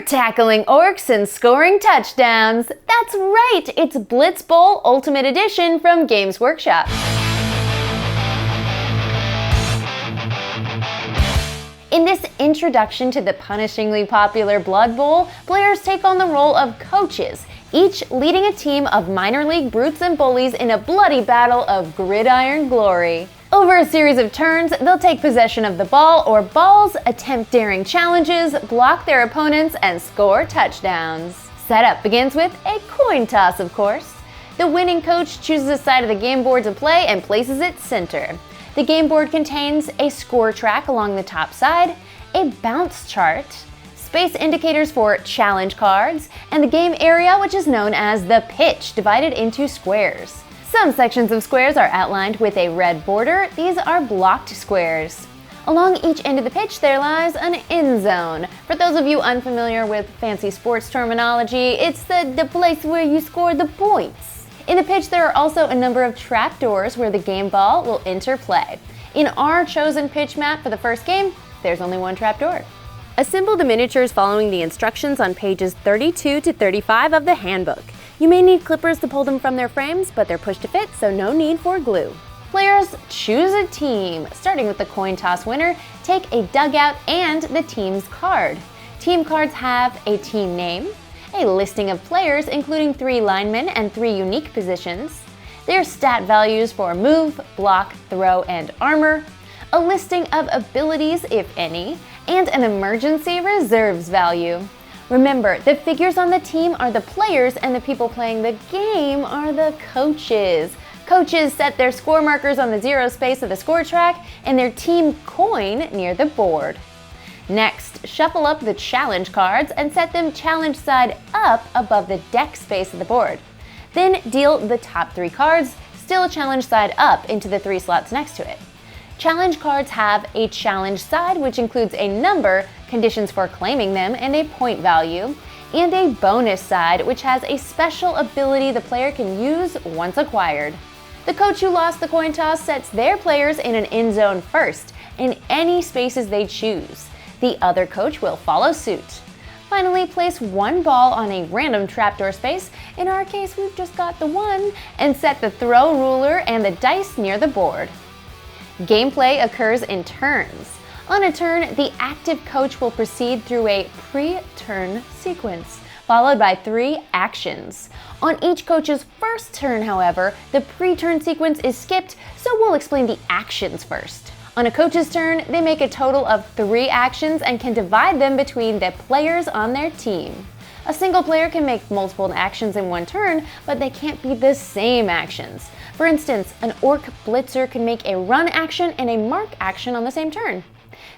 tackling orcs and scoring touchdowns. That's right, it's Blitz Bowl Ultimate Edition from Games Workshop. In this introduction to the punishingly popular Blood Bowl, players take on the role of coaches, each leading a team of minor league brutes and bullies in a bloody battle of gridiron glory. Over a series of turns, they'll take possession of the ball or balls, attempt daring challenges, block their opponents, and score touchdowns. Setup begins with a coin toss, of course. The winning coach chooses a side of the game board to play and places it center. The game board contains a score track along the top side, a bounce chart, space indicators for challenge cards, and the game area, which is known as the pitch, divided into squares. Some sections of squares are outlined with a red border. These are blocked squares. Along each end of the pitch there lies an end zone. For those of you unfamiliar with fancy sports terminology, it's the place where you score the points. In the pitch there are also a number of trapdoors where the game ball will enter play. In our chosen pitch map for the first game, there's only one trapdoor. Assemble the miniatures following the instructions on pages 32 to 35 of the handbook. You may need clippers to pull them from their frames, but they're pushed to fit, so no need for glue. Players choose a team. Starting with the coin toss winner, take a dugout and the team's card. Team cards have a team name, a listing of players including 3 linemen and 3 unique positions, their stat values for move, block, throw, and armor, a listing of abilities if any, and an emergency reserves value. Remember, the figures on the team are the players and the people playing the game are the coaches. Coaches set their score markers on the zero space of the score track and their team coin near the board. Next, shuffle up the challenge cards and set them challenge side up above the deck space of the board. Then deal the top 3 cards, still challenge side up, into the 3 slots next to it. Challenge cards have a challenge side, which includes a number, conditions for claiming them, and a point value, and a bonus side, which has a special ability the player can use once acquired. The coach who lost the coin toss sets their players in an end zone first, in any spaces they choose. The other coach will follow suit. Finally, place 1 ball on a random trapdoor space, in our case we've just got the 1, and set the throw ruler and the dice near the board. Gameplay occurs in turns. On a turn, the active coach will proceed through a pre-turn sequence, followed by 3 actions. On each coach's first turn, however, the pre-turn sequence is skipped, so we'll explain the actions first. On a coach's turn, they make a total of 3 actions and can divide them between the players on their team. A single player can make multiple actions in one turn, but they can't be the same actions. For instance, an orc blitzer can make a run action and a mark action on the same turn.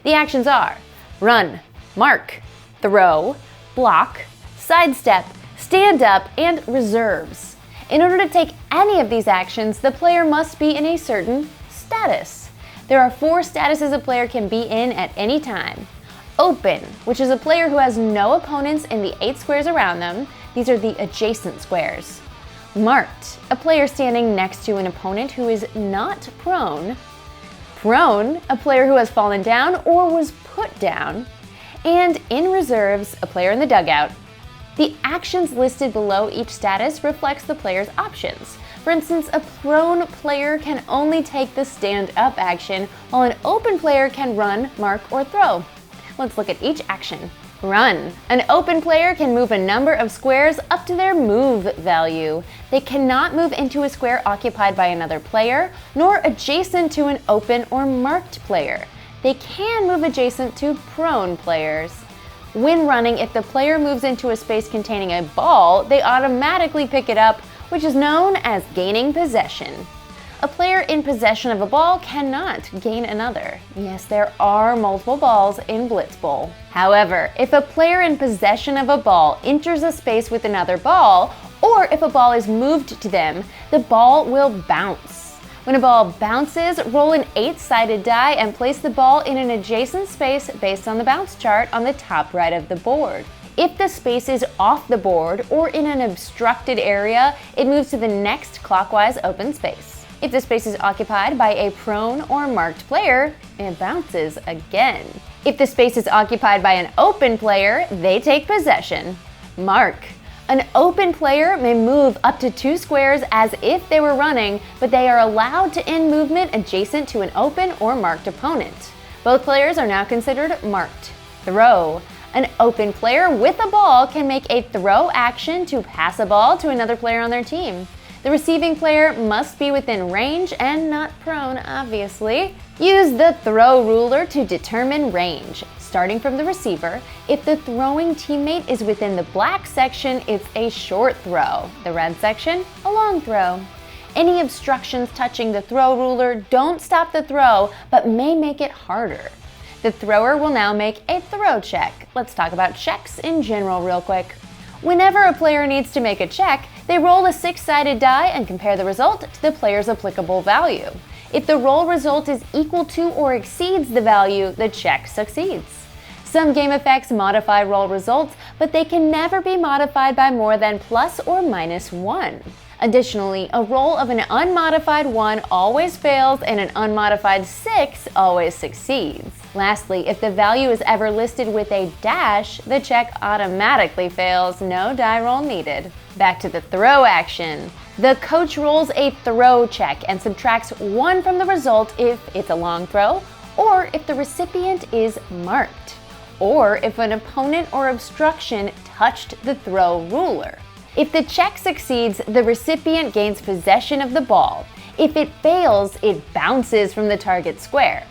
The actions are run, mark, throw, block, sidestep, stand up, and reserves. In order to take any of these actions, the player must be in a certain status. There are 4 statuses a player can be in at any time. Open, which is a player who has no opponents in the 8 squares around them. These are the adjacent squares. Marked, a player standing next to an opponent who is not prone. Prone, a player who has fallen down or was put down. And in reserves, a player in the dugout. The actions listed below each status reflects the player's options. For instance, a prone player can only take the stand-up action, while an open player can run, mark, or throw. Let's look at each action. Run. An open player can move a number of squares up to their move value. They cannot move into a square occupied by another player, nor adjacent to an open or marked player. They can move adjacent to prone players. When running, if the player moves into a space containing a ball, they automatically pick it up, which is known as gaining possession. A player in possession of a ball cannot gain another. Yes, there are multiple balls in Blitz Bowl. However, if a player in possession of a ball enters a space with another ball, or if a ball is moved to them, the ball will bounce. When a ball bounces, roll an 8-sided die and place the ball in an adjacent space based on the bounce chart on the top right of the board. If the space is off the board or in an obstructed area, it moves to the next clockwise open space. If the space is occupied by a prone or marked player, it bounces again. If the space is occupied by an open player, they take possession. Mark. An open player may move up to 2 squares as if they were running, but they are allowed to end movement adjacent to an open or marked opponent. Both players are now considered marked. Throw. An open player with a ball can make a throw action to pass a ball to another player on their team. The receiving player must be within range and not prone, obviously. Use the throw ruler to determine range. Starting from the receiver, if the throwing teammate is within the black section, it's a short throw. The red section, a long throw. Any obstructions touching the throw ruler don't stop the throw, but may make it harder. The thrower will now make a throw check. Let's talk about checks in general real quick. Whenever a player needs to make a check, they roll a 6-sided die and compare the result to the player's applicable value. If the roll result is equal to or exceeds the value, the check succeeds. Some game effects modify roll results, but they can never be modified by more than plus or minus 1. Additionally, a roll of an unmodified 1 always fails and an unmodified 6 always succeeds. Lastly, if the value is ever listed with a dash, the check automatically fails, no die roll needed. Back to the throw action. The coach rolls a throw check and subtracts 1 from the result if it's a long throw, or if the recipient is marked, or if an opponent or obstruction touched the throw ruler. If the check succeeds, the recipient gains possession of the ball. If it fails, it bounces from the target square.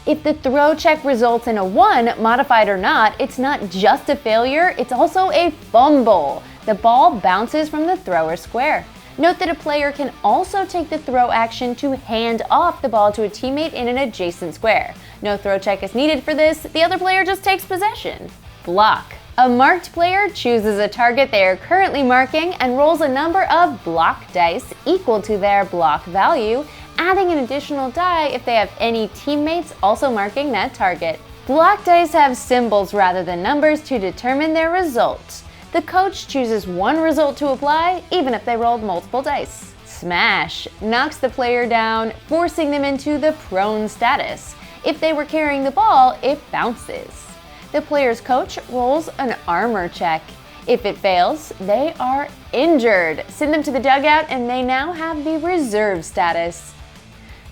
If the throw check results in a 1, modified or not, it's not just a failure, it's also a fumble. The ball bounces from the thrower square. Note that a player can also take the throw action to hand off the ball to a teammate in an adjacent square. No throw check is needed for this, the other player just takes possession. Block. A marked player chooses a target they are currently marking and rolls a number of block dice equal to their block value, adding an additional die if they have any teammates also marking that target. Block dice have symbols rather than numbers to determine their results. The coach chooses one result to apply, even if they rolled multiple dice. Smash knocks the player down, forcing them into the prone status. If they were carrying the ball, it bounces. The player's coach rolls an armor check. If it fails, they are injured. Send them to the dugout and they now have the reserve status.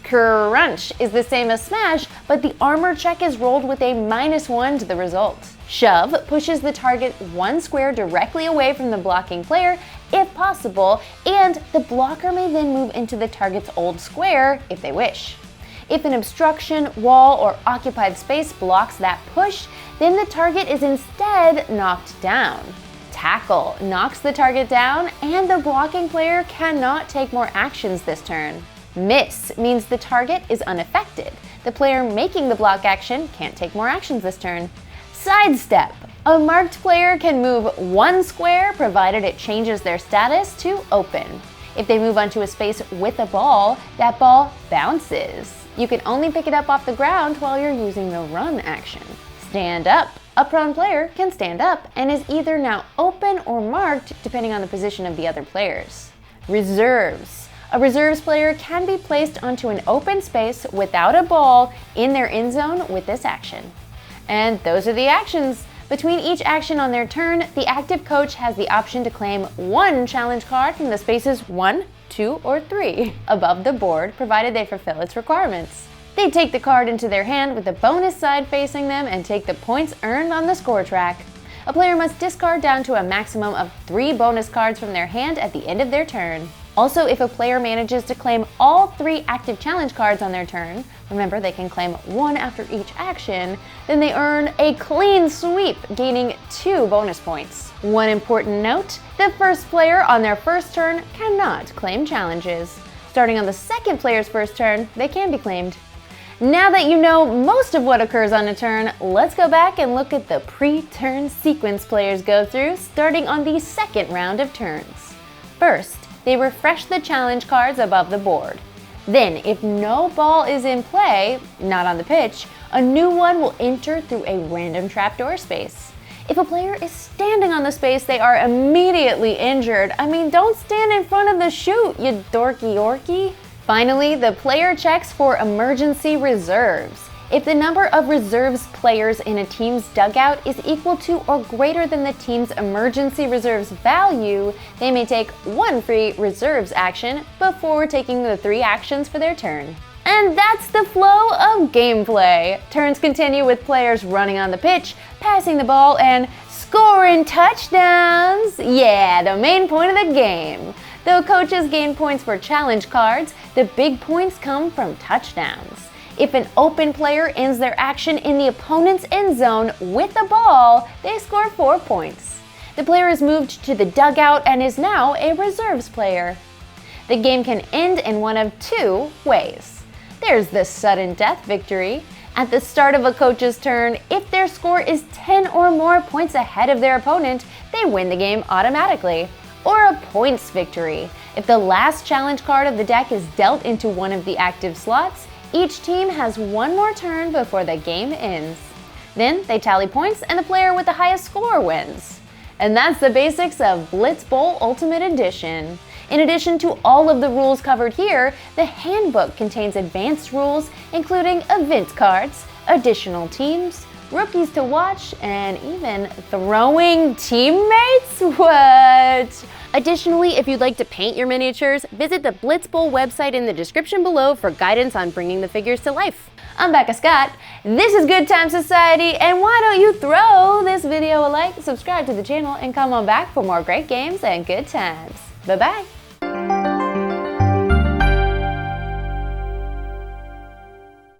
Crunch is the same as smash, but the armor check is rolled with a -1 to the result. Shove pushes the target 1 square directly away from the blocking player, if possible, and the blocker may then move into the target's old square if they wish. If an obstruction, wall, or occupied space blocks that push, then the target is instead knocked down. Tackle knocks the target down, and the blocking player cannot take more actions this turn. Miss means the target is unaffected. The player making the block action can't take more actions this turn. Sidestep. A marked player can move 1 square provided it changes their status to open. If they move onto a space with a ball, that ball bounces. You can only pick it up off the ground while you're using the run action. Stand up. A prone player can stand up and is either now open or marked depending on the position of the other players. Reserves. A reserves player can be placed onto an open space without a ball in their end zone with this action. And those are the actions. Between each action on their turn, the active coach has the option to claim 1 challenge card from the spaces 1, 2, or 3 above the board, provided they fulfill its requirements. They take the card into their hand with the bonus side facing them and take the points earned on the score track. A player must discard down to a maximum of 3 bonus cards from their hand at the end of their turn. Also, if a player manages to claim all 3 active challenge cards on their turn, remember they can claim 1 after each action, then they earn a clean sweep, gaining 2 bonus points. One important note, the first player on their first turn cannot claim challenges. Starting on the second player's first turn, they can be claimed. Now that you know most of what occurs on a turn, let's go back and look at the pre-turn sequence players go through, starting on the second round of turns. First, they refresh the challenge cards above the board. Then, if no ball is in play, not on the pitch, a new one will enter through a random trapdoor space. If a player is standing on the space, they are immediately injured. I mean, don't stand in front of the chute, you dorky orky. Finally, the player checks for emergency reserves. If the number of reserves players in a team's dugout is equal to or greater than the team's emergency reserves value, they may take one free reserves action before taking the 3 actions for their turn. And that's the flow of gameplay. Turns continue with players running on the pitch, passing the ball, and scoring touchdowns. Yeah, the main point of the game. Though coaches gain points for challenge cards, the big points come from touchdowns. If an open player ends their action in the opponent's end zone with the ball, they score 4 points. The player is moved to the dugout and is now a reserves player. The game can end in one of 2 ways. There's the sudden death victory. At the start of a coach's turn, if their score is 10 or more points ahead of their opponent, they win the game automatically. Or a points victory. If the last challenge card of the deck is dealt into one of the active slots, each team has 1 more turn before the game ends. Then they tally points and the player with the highest score wins. And that's the basics of Blitz Bowl Ultimate Edition. In addition to all of the rules covered here, the handbook contains advanced rules including event cards, additional teams, rookies to watch, and even throwing teammates? What? Additionally, if you'd like to paint your miniatures, visit the Blitz Bowl website in the description below for guidance on bringing the figures to life. I'm Becca Scott, this is Good Time Society, and why don't you throw this video a like, subscribe to the channel, and come on back for more great games and good times. Bye-bye.